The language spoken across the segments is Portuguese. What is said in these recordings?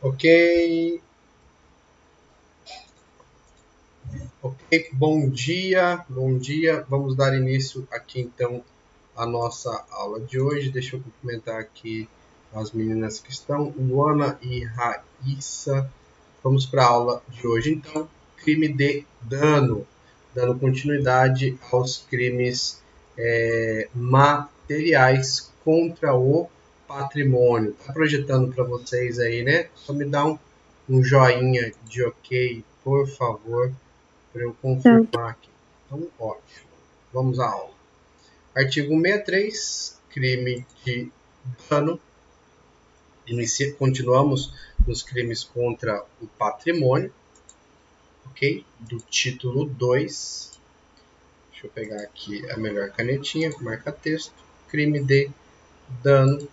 Ok, bom dia, bom dia. Vamos dar início aqui então à nossa aula de hoje. Deixa eu cumprimentar aqui as meninas que estão, Luana e Raíssa. Vamos para a aula de hoje então, crime de dano, dando continuidade aos crimes materiais contra o patrimônio. Tá projetando para vocês aí, né? Só me dá um joinha de ok, por favor, para eu confirmar aqui. Então, ótimo. Vamos à aula. Artigo 163, crime de dano. Continuamos nos crimes contra o patrimônio, ok? Do título 2. Deixa eu pegar aqui a melhor canetinha, marca texto. Crime de dano.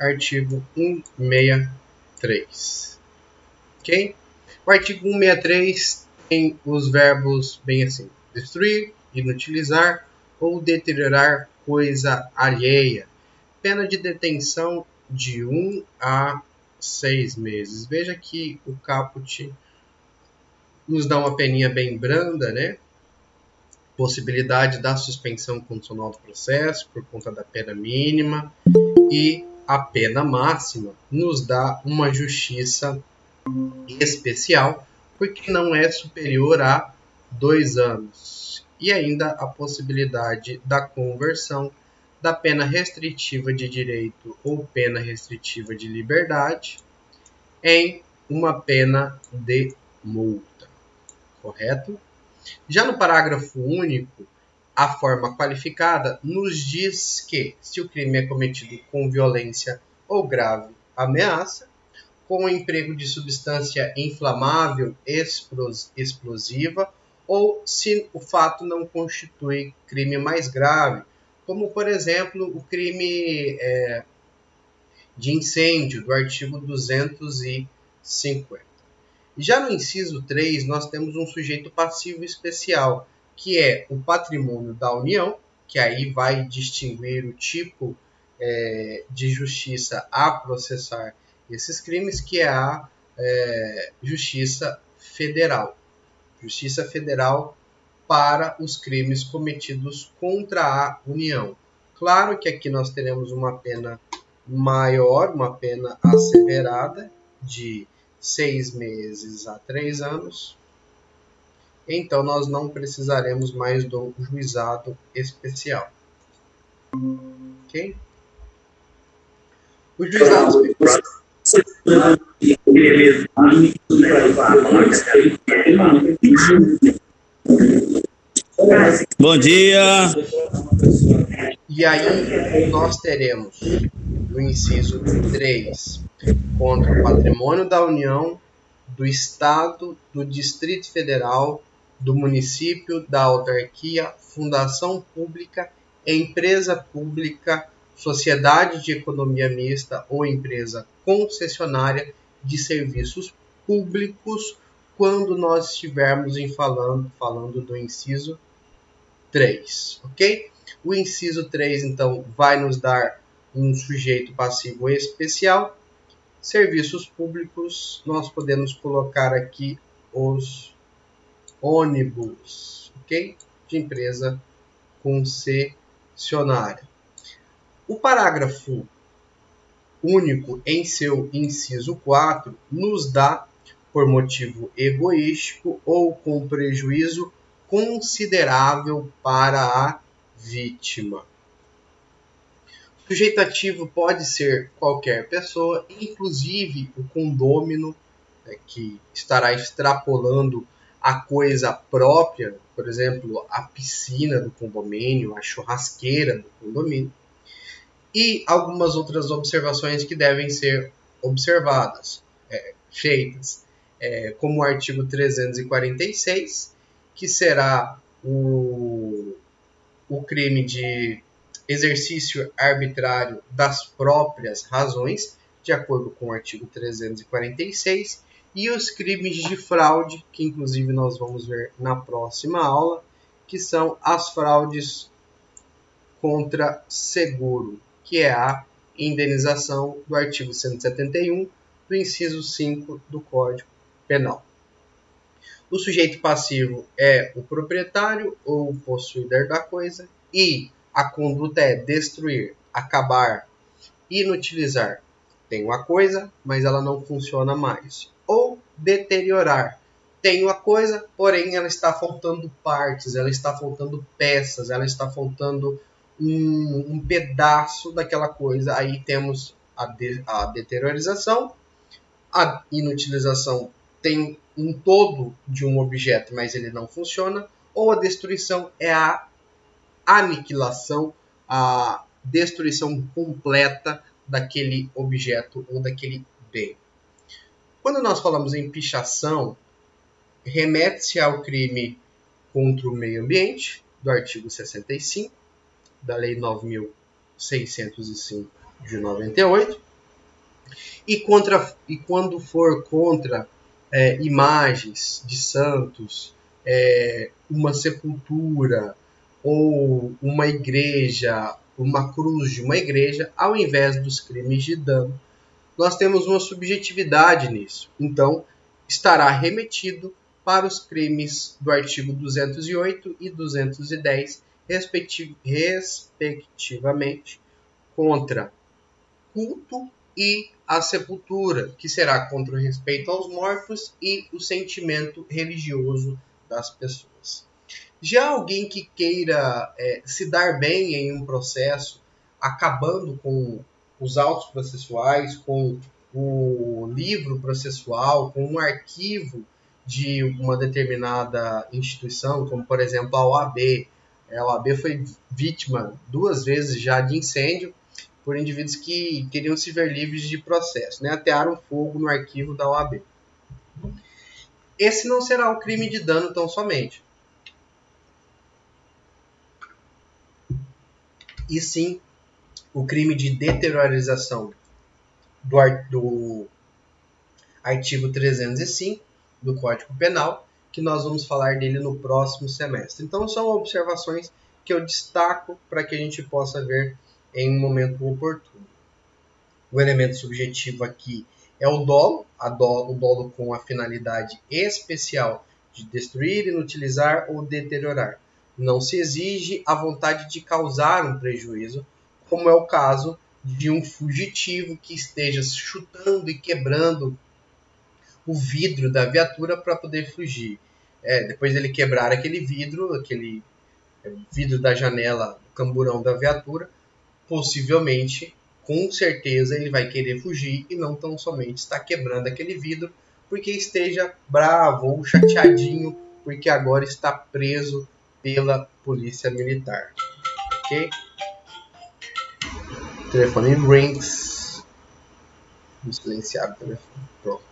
Artigo 163. Ok? O artigo 163 tem os verbos bem assim: destruir, inutilizar ou deteriorar coisa alheia. Pena de detenção de 1 a 6 meses. Veja que o caput nos dá uma peninha bem branda, né? Possibilidade da suspensão condicional do processo por conta da pena mínima, e a pena máxima nos dá uma justiça especial, porque não é superior a 2 anos. E ainda a possibilidade da conversão da pena restritiva de direito ou pena restritiva de liberdade em uma pena de multa. Correto? Já no parágrafo único, a forma qualificada nos diz que, se o crime é cometido com violência ou grave ameaça, com o emprego de substância inflamável, explosiva, ou se o fato não constitui crime mais grave, como, por exemplo, o crime de incêndio do artigo 250. Já no inciso 3, nós temos um sujeito passivo especial, que é o patrimônio da União, que aí vai distinguir o tipo de justiça a processar esses crimes, que é a Justiça Federal. Justiça Federal para os crimes cometidos contra a União. Claro que aqui nós teremos uma pena maior, uma pena asseverada de 6 meses a 3 anos. Então, nós não precisaremos mais do juizado especial. Ok? O juizado especial. Bom dia! E aí, nós teremos no inciso 3, contra o patrimônio da União, do Estado, do Distrito Federal, do município, da autarquia, fundação pública, empresa pública, sociedade de economia mista ou empresa concessionária de serviços públicos, quando nós estivermos falando do inciso 3, ok? O inciso 3, então, vai nos dar um sujeito passivo especial. Serviços públicos, nós podemos colocar aqui os ônibus, ok? De empresa concessionária. O parágrafo único, em seu inciso 4, nos dá, por motivo egoístico ou com prejuízo considerável para a vítima. O sujeito ativo pode ser qualquer pessoa, inclusive o condômino, que estará extrapolando a coisa própria, por exemplo, a piscina do condomínio, a churrasqueira do condomínio, e algumas outras observações que devem ser observadas, feitas, como o artigo 346, que será o crime de exercício arbitrário das próprias razões, de acordo com o artigo 346, e os crimes de fraude, que inclusive nós vamos ver na próxima aula, que são as fraudes contra seguro, que é a indenização do artigo 171 do inciso 5 do Código Penal. O sujeito passivo é o proprietário ou o possuidor da coisa e a conduta é destruir, acabar, inutilizar. Tenho a coisa, mas ela não funciona mais. Ou deteriorar. Tenho a coisa, porém ela está faltando partes, ela está faltando peças, ela está faltando um pedaço daquela coisa. Aí temos a deteriorização, a inutilização tem um todo de um objeto, mas ele não funciona, ou a destruição é a aniquilação, a destruição completa daquele objeto ou daquele bem. Quando nós falamos em pichação, remete-se ao crime contra o meio ambiente, do artigo 65, da Lei 9.605 de 98, e quando for contra imagens de santos, uma sepultura ou uma igreja, uma cruz de uma igreja, ao invés dos crimes de dano, nós temos uma subjetividade nisso. Então, estará remetido para os crimes do artigo 208 e 210, respectivamente, contra culto e a sepultura, que será contra o respeito aos mortos e o sentimento religioso das pessoas. Já alguém que queira se dar bem em um processo, acabando com os autos processuais, com o livro processual, com um arquivo de uma determinada instituição, como por exemplo a OAB. A OAB foi vítima 2 vezes já de incêndio por indivíduos que queriam se ver livres de processo, né? Atearam fogo no arquivo da OAB. Esse não será o crime de dano tão somente, e sim o crime de deteriorização do artigo 305 do Código Penal, que nós vamos falar dele no próximo semestre. Então, são observações que eu destaco para que a gente possa ver em um momento oportuno. O elemento subjetivo aqui é o dolo, o dolo com a finalidade especial de destruir, inutilizar ou deteriorar. Não se exige a vontade de causar um prejuízo, como é o caso de um fugitivo que esteja chutando e quebrando o vidro da viatura para poder fugir. Depois ele quebrar aquele vidro da janela, do camburão da viatura, possivelmente, com certeza, ele vai querer fugir e não tão somente está quebrando aquele vidro porque esteja bravo ou chateadinho porque agora está preso pela polícia militar. Ok? O telefone rings. Vamos silenciar o telefone. Pronto.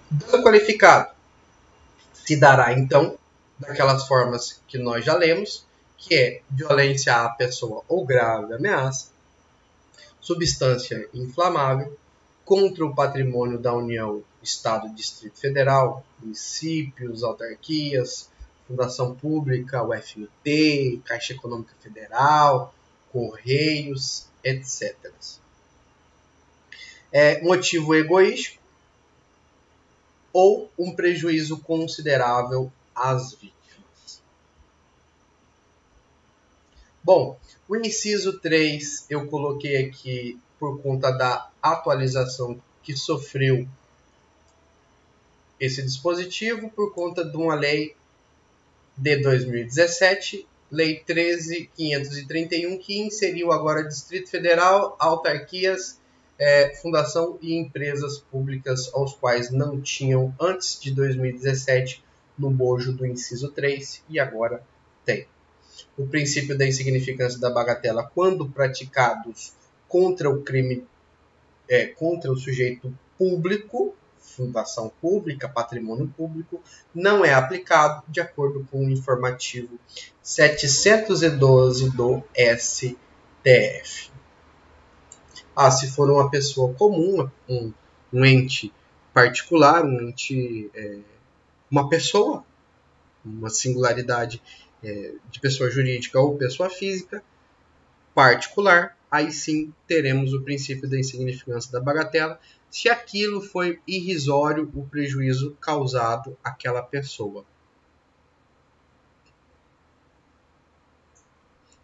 Dano qualificado se dará, então, daquelas formas que nós já lemos, que é violência à pessoa ou grave ameaça, substância inflamável, contra o patrimônio da União, Estado, Distrito Federal, municípios, autarquias, fundação pública, UFMT, Caixa Econômica Federal, Correios, etc. Motivo egoístico ou um prejuízo considerável às vítimas. Bom, o inciso 3 eu coloquei aqui por conta da atualização que sofreu esse dispositivo, por conta de uma lei de 2017, Lei 13.531, que inseriu agora Distrito Federal, autarquias, fundação e empresas públicas aos quais não tinham antes de 2017 no bojo do inciso 3 e agora tem. O princípio da insignificância da bagatela quando praticados contra o crime, contra o sujeito público, fundação pública, patrimônio público, não é aplicado de acordo com o informativo 712 do STF. Se for uma pessoa comum, um ente particular, uma pessoa, uma singularidade de pessoa jurídica ou pessoa física, particular, aí sim teremos o princípio da insignificância da bagatela, se aquilo foi irrisório o prejuízo causado àquela pessoa.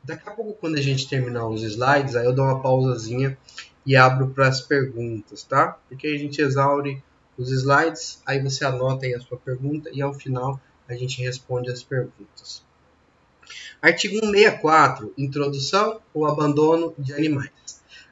Daqui a pouco, quando a gente terminar os slides, aí eu dou uma pausazinha e abro para as perguntas, tá? Porque aí a gente exaure os slides, aí você anota aí a sua pergunta e ao final a gente responde as perguntas. Artigo 164, introdução ou abandono de animais.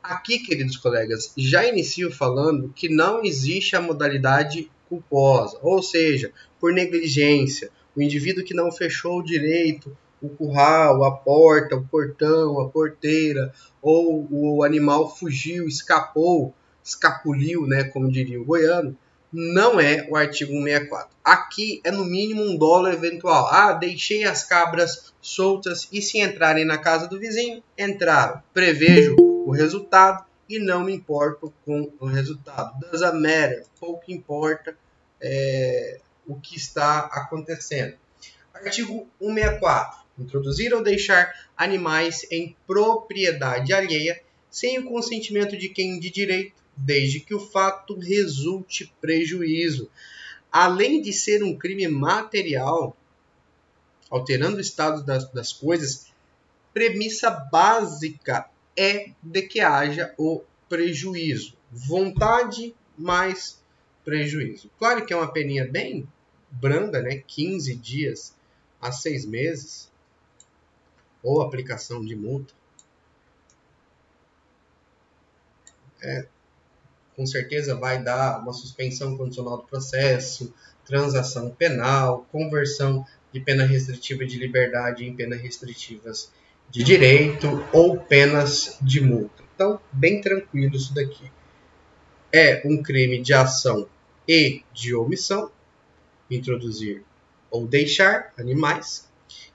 Aqui, queridos colegas, já inicio falando que não existe a modalidade culposa, ou seja, por negligência, o indivíduo que não fechou direito o curral, a porta, o portão, a porteira, ou o animal fugiu, escapou, escapuliu, né, como diria o goiano, não é o artigo 164. Aqui é no mínimo um dolo eventual. Ah, deixei as cabras soltas e se entrarem na casa do vizinho, entraram. Prevejo o resultado e não me importo com o resultado. Doesn't matter, pouco importa o que está acontecendo. Artigo 164. Introduzir ou deixar animais em propriedade alheia sem o consentimento de quem de direito, desde que o fato resulte prejuízo. Além de ser um crime material, alterando o estado das coisas, premissa básica é de que haja o prejuízo. Vontade mais prejuízo. Claro que é uma peninha bem branda, né? 15 dias a 6 meses, ou aplicação de multa. Com certeza vai dar uma suspensão condicional do processo, transação penal, conversão de pena restritiva de liberdade em penas restritivas de direito ou penas de multa. Então, bem tranquilo isso daqui. É um crime de ação e de omissão, introduzir ou deixar animais,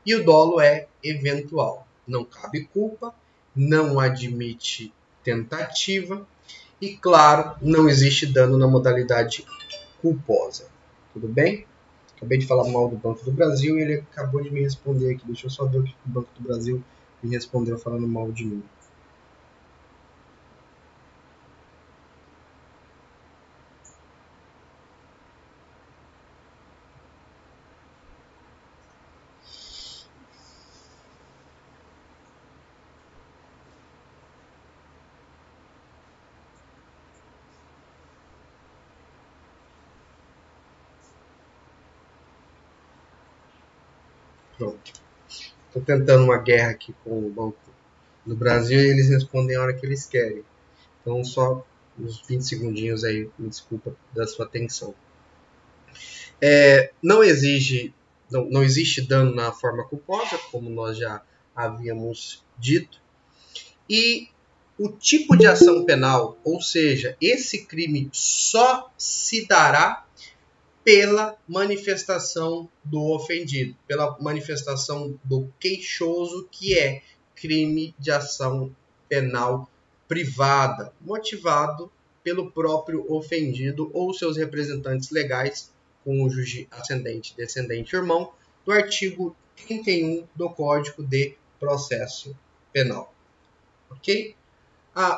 e o dolo é eventual. Não cabe culpa, não admite tentativa e, claro, não existe dano na modalidade culposa. Tudo bem? Acabei de falar mal do Banco do Brasil e ele acabou de me responder aqui. Deixa eu só ver o que o Banco do Brasil me respondeu falando mal de mim. Pronto. Estou tentando uma guerra aqui com o Banco do Brasil e eles respondem a hora que eles querem. Então, só uns 20 segundinhos aí, me desculpa da sua atenção. Não existe dano na forma culposa, como nós já havíamos dito. E o tipo de ação penal, ou seja, esse crime só se dará pela manifestação do ofendido, pela manifestação do queixoso, que é crime de ação penal privada, motivado pelo próprio ofendido ou seus representantes legais, cônjuge, ascendente, descendente, irmão, do artigo 31 do Código de Processo Penal. Ok?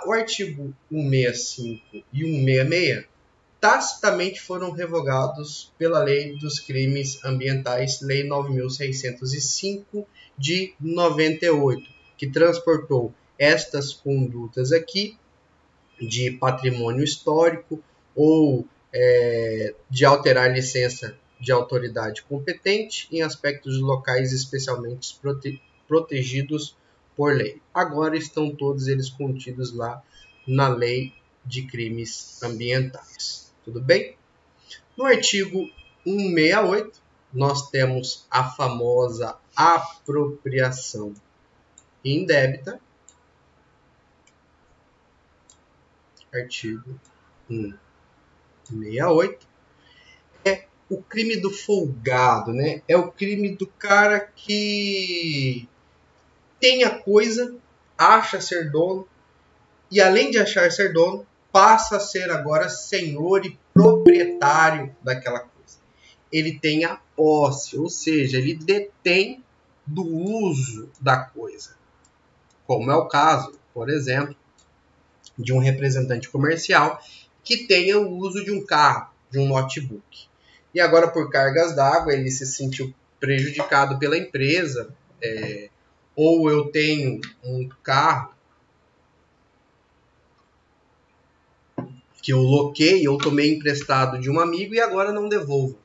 O artigo 165 e 166 tacitamente foram revogados pela Lei dos Crimes Ambientais, Lei 9.605 de 98, que transportou estas condutas aqui de patrimônio histórico ou de alterar licença de autoridade competente em aspectos de locais especialmente protegidos por lei. Agora estão todos eles contidos lá na Lei de Crimes Ambientais. Tudo bem? No artigo 168, nós temos a famosa apropriação indébita. Artigo 168. É o crime do folgado, né? É o crime do cara que tem a coisa, acha ser dono, e além de achar ser dono, passa a ser agora senhor e proprietário daquela coisa. Ele tem a posse, ou seja, ele detém do uso da coisa. como é o caso, por exemplo, de um representante comercial que tenha o uso de um carro, de um notebook. E agora, por cargas d'água, ele se sentiu prejudicado pela empresa, ou eu tenho um carro que eu loquei, eu tomei emprestado de um amigo e agora não devolvo.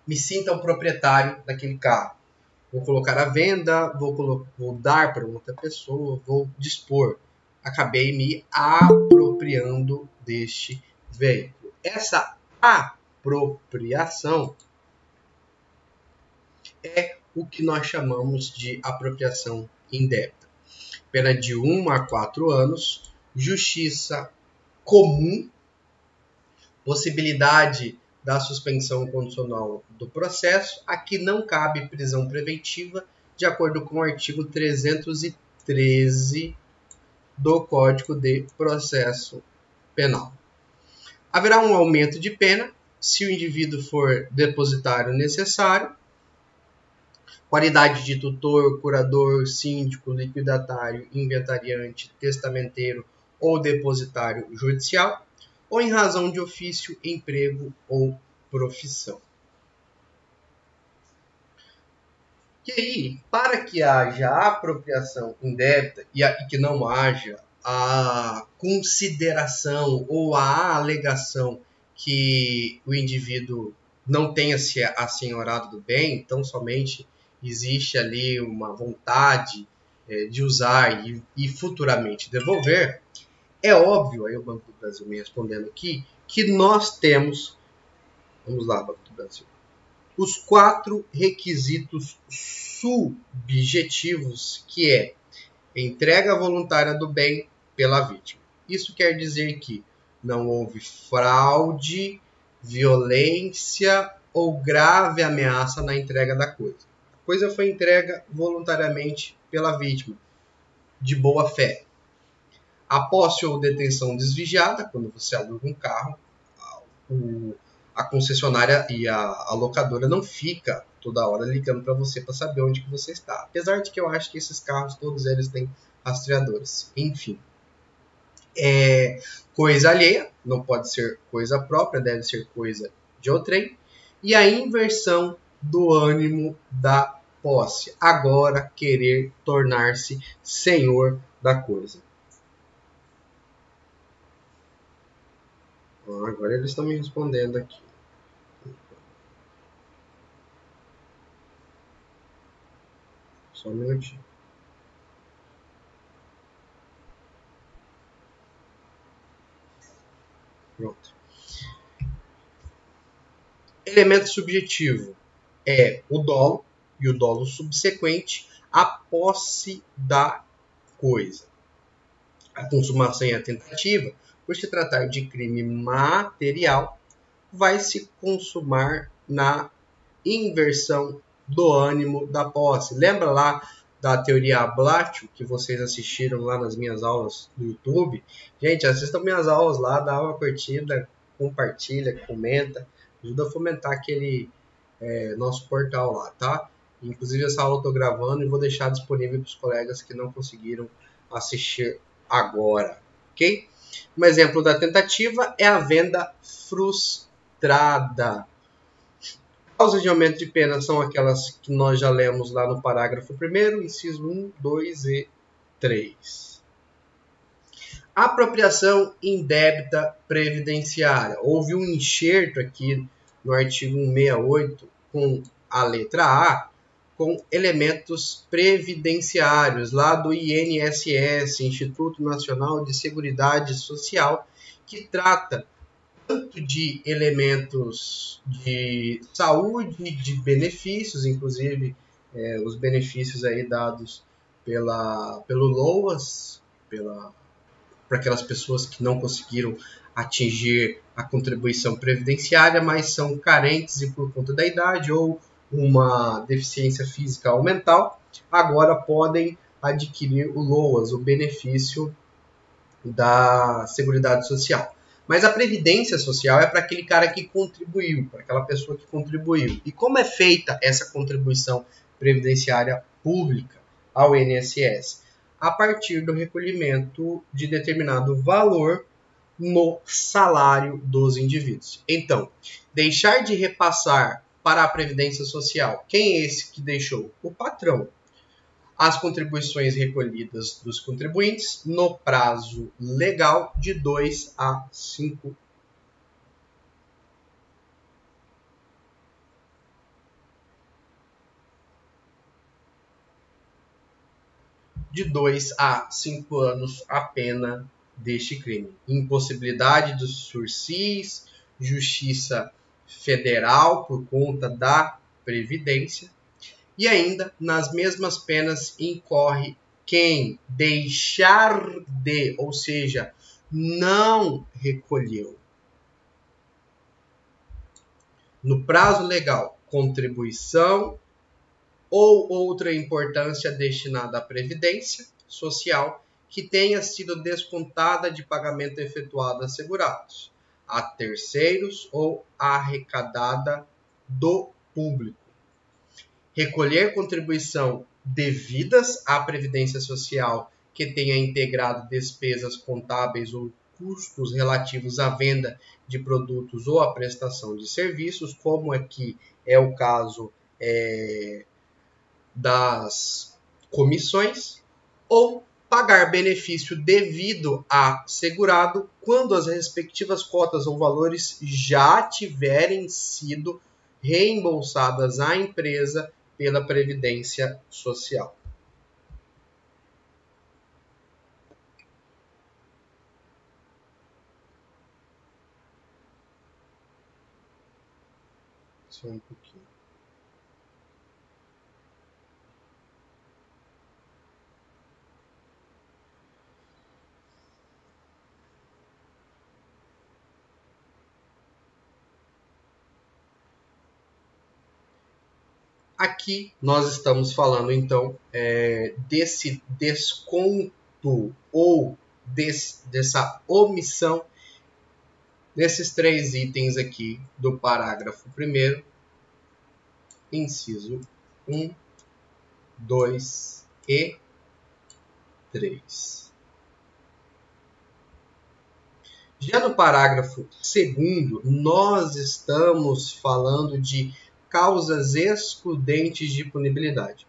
Me sinta o proprietário daquele carro. Vou colocar à venda, vou dar para outra pessoa, vou dispor. Acabei me apropriando deste veículo. Essa apropriação é o que nós chamamos de apropriação indébita. Pena de 1 a 4 anos, justiça comum, possibilidade da suspensão condicional do processo. Aqui não cabe prisão preventiva, de acordo com o artigo 313 do Código de Processo Penal. Haverá um aumento de pena se o indivíduo for depositário necessário, qualidade de tutor, curador, síndico, liquidatário, inventariante, testamenteiro ou depositário judicial, ou em razão de ofício, emprego ou profissão. E aí, para que haja apropriação indébita e que não haja a consideração ou a alegação que o indivíduo não tenha se assenhorado do bem, então somente existe ali uma vontade de usar e futuramente devolver, é óbvio, aí o Banco do Brasil me respondendo aqui, que nós temos, vamos lá, Banco do Brasil, os 4 requisitos subjetivos, que é entrega voluntária do bem pela vítima. Isso quer dizer que não houve fraude, violência ou grave ameaça na entrega da coisa. A coisa foi entregue voluntariamente pela vítima, de boa fé. A posse ou detenção desviada, quando você aluga um carro, a concessionária e a locadora não fica toda hora ligando para você para saber onde que você está. Apesar de que eu acho que esses carros, todos eles têm rastreadores. Enfim. Coisa alheia, não pode ser coisa própria, deve ser coisa de outrem. E a inversão do ânimo da posse. Agora querer tornar-se senhor da coisa. Agora eles estão me respondendo aqui. Só um minutinho. Pronto. Elemento subjetivo é o dolo e o dolo subsequente à posse da coisa. A consumação e a tentativa, por se tratar de crime material, vai se consumar na inversão do ânimo da posse. Lembra lá da teoria Ablatio, que vocês assistiram lá nas minhas aulas do YouTube? Gente, assistam minhas aulas lá, dá uma curtida, compartilha, comenta, ajuda a fomentar aquele nosso portal lá, tá? Inclusive essa aula eu estou gravando e vou deixar disponível para os colegas que não conseguiram assistir agora, ok? Um exemplo da tentativa é a venda frustrada. Causas de aumento de pena são aquelas que nós já lemos lá no parágrafo 1º, inciso 1, 2 e 3. Apropriação indébita previdenciária. Houve um enxerto aqui no artigo 168 com a letra A, com elementos previdenciários, lá do INSS, Instituto Nacional de Seguridade Social, que trata tanto de elementos de saúde, de benefícios, inclusive os benefícios aí dados pelo LOAS, para aquelas pessoas que não conseguiram atingir a contribuição previdenciária, mas são carentes e por conta da idade ou uma deficiência física ou mental, agora podem adquirir o LOAS, o benefício da Seguridade Social. Mas a Previdência Social é para aquele cara que contribuiu, para aquela pessoa que contribuiu. E como é feita essa contribuição previdenciária pública ao INSS? a partir do recolhimento de determinado valor no salário dos indivíduos. Então, deixar de repassar para a Previdência Social. Quem é esse que deixou? O patrão. As contribuições recolhidas dos contribuintes no prazo legal de 2 a 5 de 2 a 5 anos a pena deste crime. Impossibilidade do sursis, Justiça Federal por conta da Previdência. E ainda, nas mesmas penas, incorre quem deixar de, ou seja, não recolheu no prazo legal contribuição ou outra importância destinada à Previdência Social que tenha sido descontada de pagamento efetuado a segurados, a terceiros ou arrecadada do público. Recolher contribuição devidas à Previdência Social que tenha integrado despesas contábeis ou custos relativos à venda de produtos ou à prestação de serviços, como aqui é o caso das comissões, ou pagar benefício devido a segurado quando as respectivas cotas ou valores já tiverem sido reembolsadas à empresa pela Previdência Social. Só um pouquinho. Aqui nós estamos falando então desse desconto ou dessa omissão desses 3 itens aqui do parágrafo 1º, inciso 1, 2 e 3. Já no parágrafo 2º, nós estamos falando de causas excludentes de punibilidade.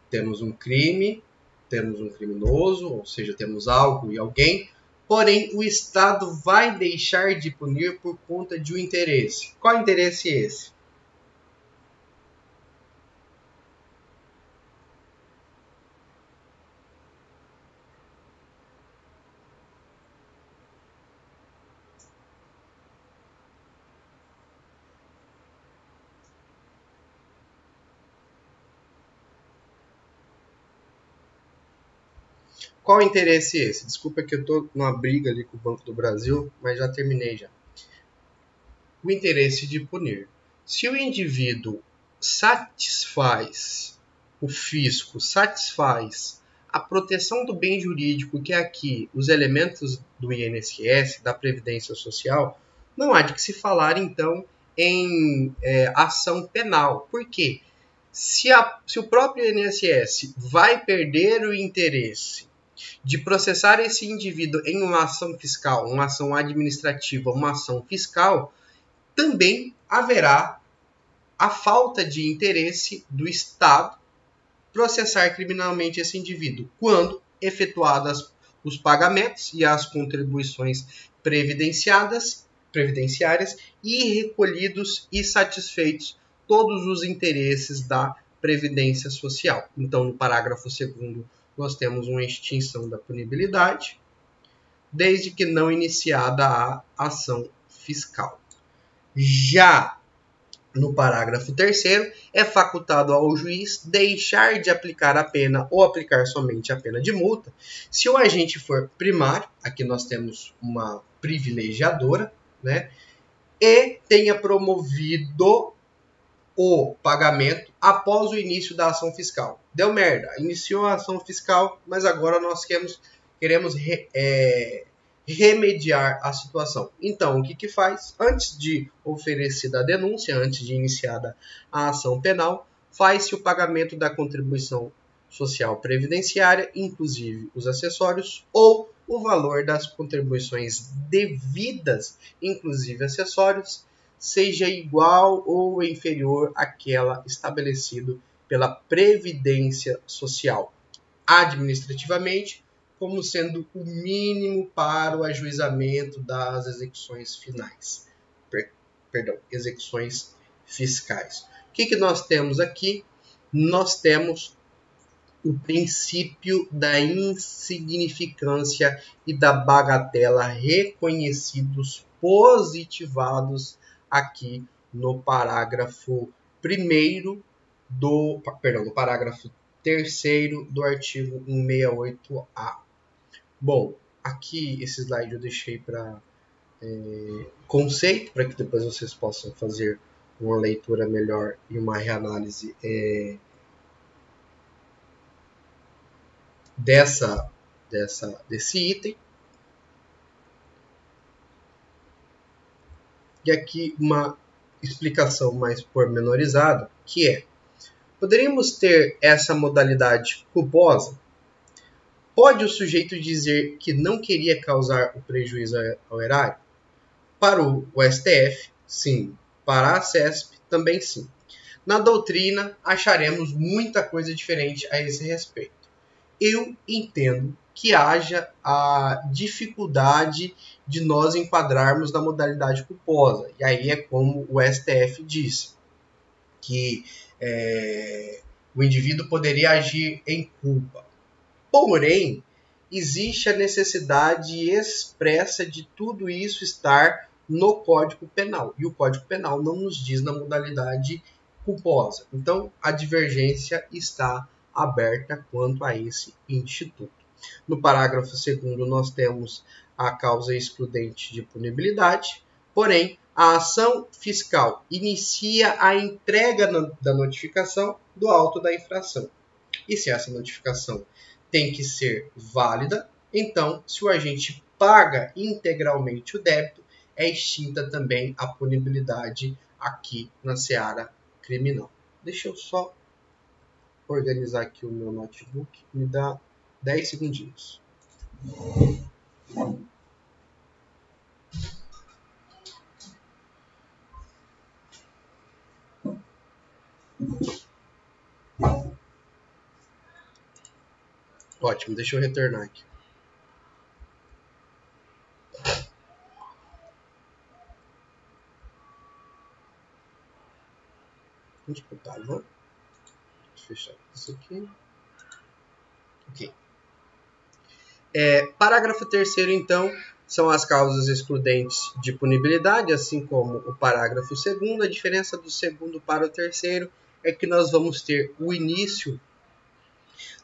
Temos um crime, temos um criminoso, ou seja, temos algo e alguém, porém o Estado vai deixar de punir por conta de um interesse. Qual interesse é esse? Qual interesse é esse? Desculpa que eu estou numa briga ali com o Banco do Brasil, mas já terminei já. O interesse de punir. Se o indivíduo satisfaz, o fisco satisfaz a proteção do bem jurídico, que é aqui os elementos do INSS, da Previdência Social, não há de que se falar então em ação penal. Por quê? Se o próprio INSS vai perder o interesse de processar esse indivíduo em uma ação fiscal, uma ação administrativa, uma ação fiscal, também haverá a falta de interesse do Estado processar criminalmente esse indivíduo, quando efetuadas os pagamentos e as contribuições previdenciárias e recolhidos e satisfeitos todos os interesses da Previdência Social. Então, no parágrafo 2º, nós temos uma extinção da punibilidade, desde que não iniciada a ação fiscal. Já no parágrafo 3º, é facultado ao juiz deixar de aplicar a pena ou aplicar somente a pena de multa se o agente for primário, aqui nós temos uma privilegiadora, né, e tenha promovido o pagamento após o início da ação fiscal. Deu merda, iniciou a ação fiscal, mas agora nós queremos remediar a situação. Então, o que faz? Antes de oferecida a denúncia, antes de iniciada a ação penal, faz-se o pagamento da contribuição social previdenciária, inclusive os acessórios, ou o valor das contribuições devidas, inclusive acessórios, seja igual ou inferior àquela estabelecido pela Previdência Social, administrativamente, como sendo o mínimo para o ajuizamento das execuções finais. Execuções fiscais. O que nós temos aqui? Nós temos o princípio da insignificância e da bagatela reconhecidos, positivados aqui no parágrafo 1º no parágrafo 3º do artigo 168A. Bom, aqui esse slide eu deixei para conceito, para que depois vocês possam fazer uma leitura melhor e uma reanálise desse item. E aqui uma explicação mais pormenorizada, que é: poderíamos ter essa modalidade culposa? Pode o sujeito dizer que não queria causar o prejuízo ao erário? Para o STF, sim. Para a CESP, também sim. Na doutrina, acharemos muita coisa diferente a esse respeito. Eu entendo que haja a dificuldade de nós enquadrarmos na modalidade culposa. E aí é como o STF diz, que o indivíduo poderia agir em culpa. Porém, existe a necessidade expressa de tudo isso estar no Código Penal. E o Código Penal não nos diz na modalidade culposa. Então, a divergência está aberta quanto a esse instituto. No parágrafo 2º, nós temos a causa excludente de punibilidade, porém, a ação fiscal inicia a entrega da notificação do auto da infração. E se essa notificação tem que ser válida, então, se o agente paga integralmente o débito, é extinta também a punibilidade aqui na seara criminal. Deixa eu só organizar aqui o meu notebook, me dá 10 segundinhos. Ótimo, deixa eu retornar aqui. Desculpa, né? Deixa eu fechar isso aqui. Ok. Parágrafo 3º, então, são as causas excludentes de punibilidade, assim como o parágrafo 2º. A diferença do 2º para o 3º é que nós vamos ter o início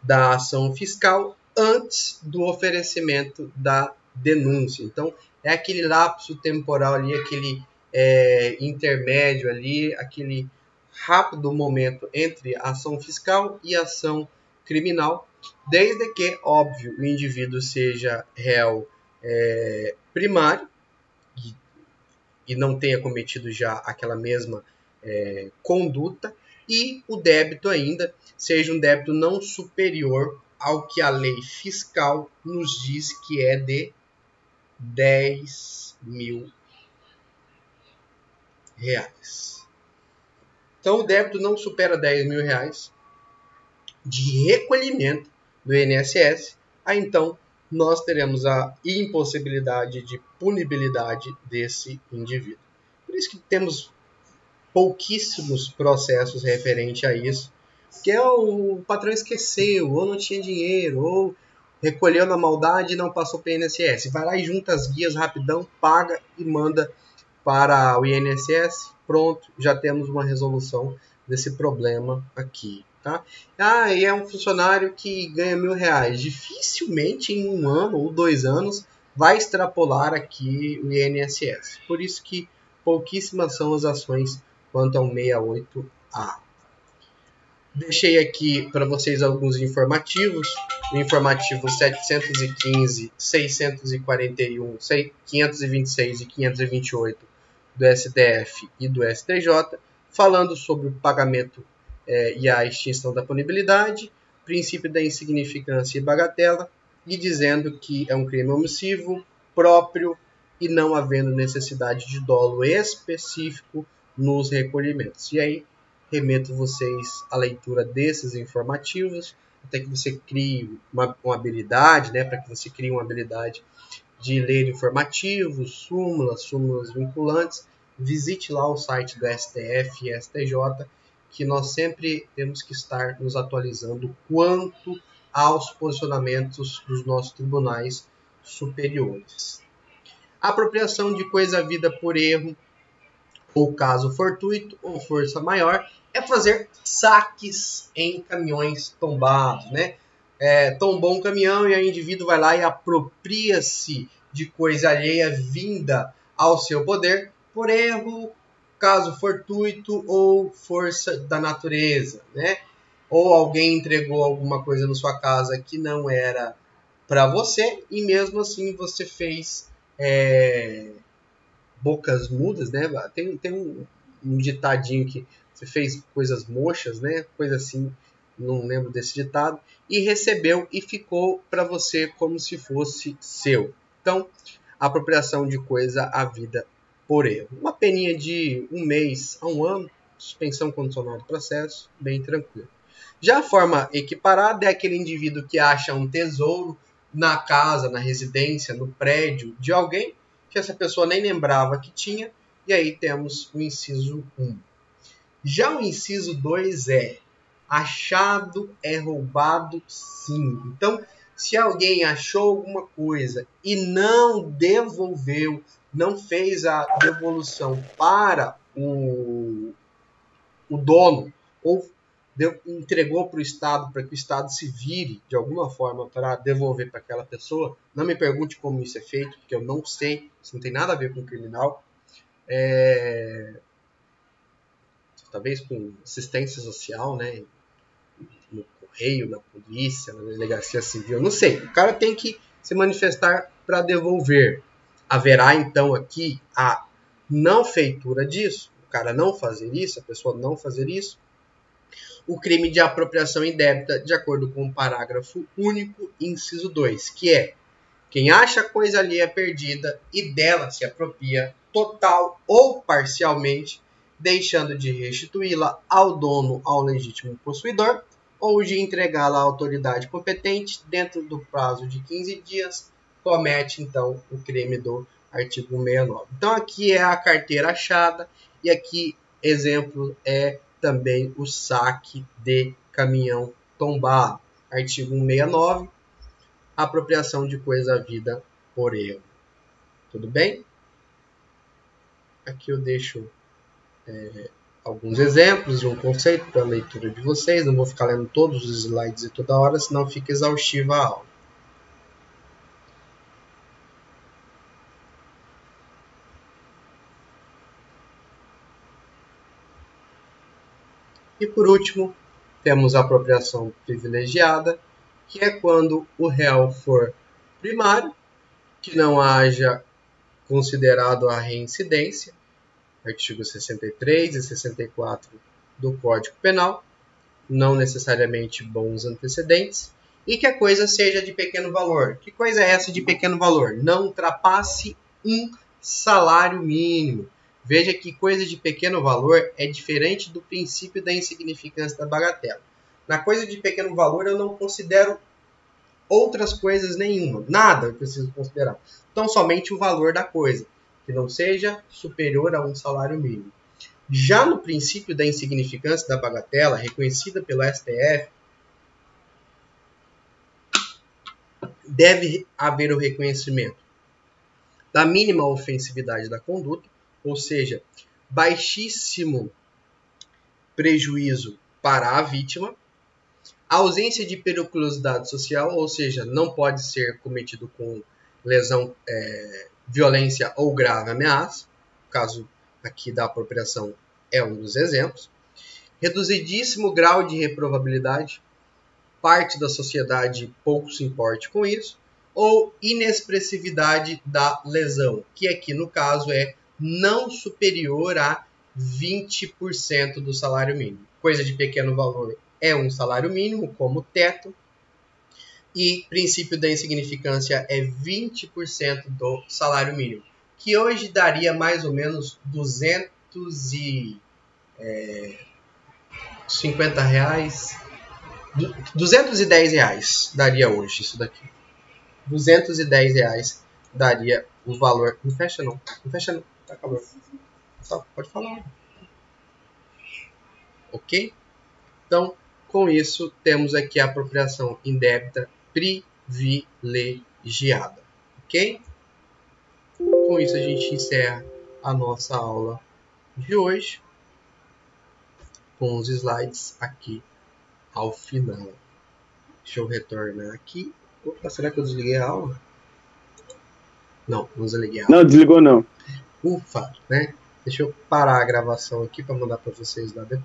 da ação fiscal antes do oferecimento da denúncia. Então, é aquele lapso temporal ali, aquele intermédio ali, aquele rápido momento entre a ação fiscal e a ação criminal, desde que, óbvio, o indivíduo seja réu primário e não tenha cometido já aquela mesma conduta, e o débito ainda seja um débito não superior ao que a lei fiscal nos diz que é de R$10.000. Então, o débito não supera R$10.000 de recolhimento do INSS, aí então nós teremos a impossibilidade de punibilidade desse indivíduo. Por isso que temos pouquíssimos processos referentes a isso, que o patrão esqueceu, ou não tinha dinheiro, ou recolheu na maldade e não passou para o INSS. Vai lá e junta as guias rapidão, paga e manda para o INSS. Pronto, já temos uma resolução desse problema aqui. Tá? E é um funcionário que ganha R$1.000. Dificilmente em 1 ano ou 2 anos vai extrapolar aqui o INSS. Por isso que pouquíssimas são as ações quanto ao 68A. Deixei aqui para vocês alguns informativos. O informativo 715, 641, 526 e 528 do STF e do STJ, falando sobre o pagamento e a extinção da punibilidade. princípio da insignificância e bagatela, e dizendo que é um crime omissivo próprio e não havendo necessidade de dolo específico nos recolhimentos. E aí, remeto vocês à leitura desses informativos, até que você crie uma habilidade, né, para que você crie uma habilidade de ler informativos, súmulas vinculantes. Visite lá o site do STF e STJ, que nós sempre temos que estar nos atualizando quanto aos posicionamentos dos nossos tribunais superiores. A apropriação de coisa-vida por erro, ou caso fortuito, ou força maior, é fazer saques em caminhões tombados, né? Tombou um caminhão e o indivíduo vai lá e apropria-se de coisa alheia vinda ao seu poder por erro, caso fortuito ou força da natureza, né? Ou alguém entregou alguma coisa na sua casa que não era para você e mesmo assim você fez bocas mudas, né? Tem um ditadinho que você fez coisas mochas, né? Coisa assim, não lembro desse ditado, e recebeu e ficou para você como se fosse seu. Então, apropriação de coisa à vida por erro. Uma peninha de 1 mês a 1 ano, suspensão condicional do processo, bem tranquilo. Já a forma equiparada é aquele indivíduo que acha um tesouro na casa, na residência, no prédio de alguém, que essa pessoa nem lembrava que tinha, e aí temos o inciso 1. Já o inciso 2 é achado é roubado sim. Então, se alguém achou alguma coisa e não devolveu, não fez a devolução para o dono, ou entregou para o Estado, para que o Estado se vire de alguma forma para devolver para aquela pessoa, não me pergunte como isso é feito, porque eu não sei, isso não tem nada a ver com o criminal, talvez com assistência social, né, no correio, na polícia, na delegacia civil, não sei. O cara tem que se manifestar para devolver. Haverá então aqui a não feitura disso, o cara não fazer isso, a pessoa não fazer isso, o crime de apropriação indébita, de acordo com o parágrafo único, inciso 2, que é quem acha coisa alheia perdida e dela se apropria total ou parcialmente, deixando de restituí-la ao dono, ao legítimo possuidor, ou de entregá-la à autoridade competente dentro do prazo de 15 dias, comete então o crime do artigo 69. Então aqui é a carteira achada e aqui exemplo é também o saque de caminhão tombado. Artigo 169, apropriação de coisa à vida por erro. Tudo bem? Aqui eu deixo alguns exemplos de um conceito para a leitura de vocês. Não vou ficar lendo todos os slides toda hora, senão fica exaustiva a aula. E por último, temos a apropriação privilegiada, que é quando o réu for primário, que não haja considerado a reincidência, artigos 63 e 64 do Código Penal, não necessariamente bons antecedentes, e que a coisa seja de pequeno valor. Que coisa é essa de pequeno valor? Não ultrapasse um salário mínimo. Veja que coisa de pequeno valor é diferente do princípio da insignificância da bagatela. Na coisa de pequeno valor eu não considero outras coisas nenhuma. Nada eu preciso considerar. Então somente o valor da coisa, que não seja superior a um salário mínimo. Já no princípio da insignificância da bagatela, reconhecida pelo STF, deve haver o reconhecimento da mínima ofensividade da conduta, ou seja, baixíssimo prejuízo para a vítima, a ausência de periculosidade social, ou seja, não pode ser cometido com lesão, violência ou grave ameaça, o caso aqui da apropriação é um dos exemplos, reduzidíssimo grau de reprovabilidade, parte da sociedade pouco se importe com isso, ou inexpressividade da lesão, que aqui no caso é não superior a 20% do salário mínimo. Coisa de pequeno valor é um salário mínimo como teto. E princípio da insignificância é 20% do salário mínimo, que hoje daria mais ou menos R$250, R$210 daria hoje isso daqui. R$210 daria o valor. Não fecha não, tá acabando. Só pode falar. Ok? Então, com isso, temos aqui a apropriação indébita privilegiada. Ok? Com isso, a gente encerra a nossa aula de hoje, com os slides aqui ao final. Deixa eu retornar aqui. Opa, será que eu desliguei a aula? Não, não desliguei a aula. Não, desligou não. Ufa, né? Deixa eu parar a gravação aqui para mandar para vocês lá depois.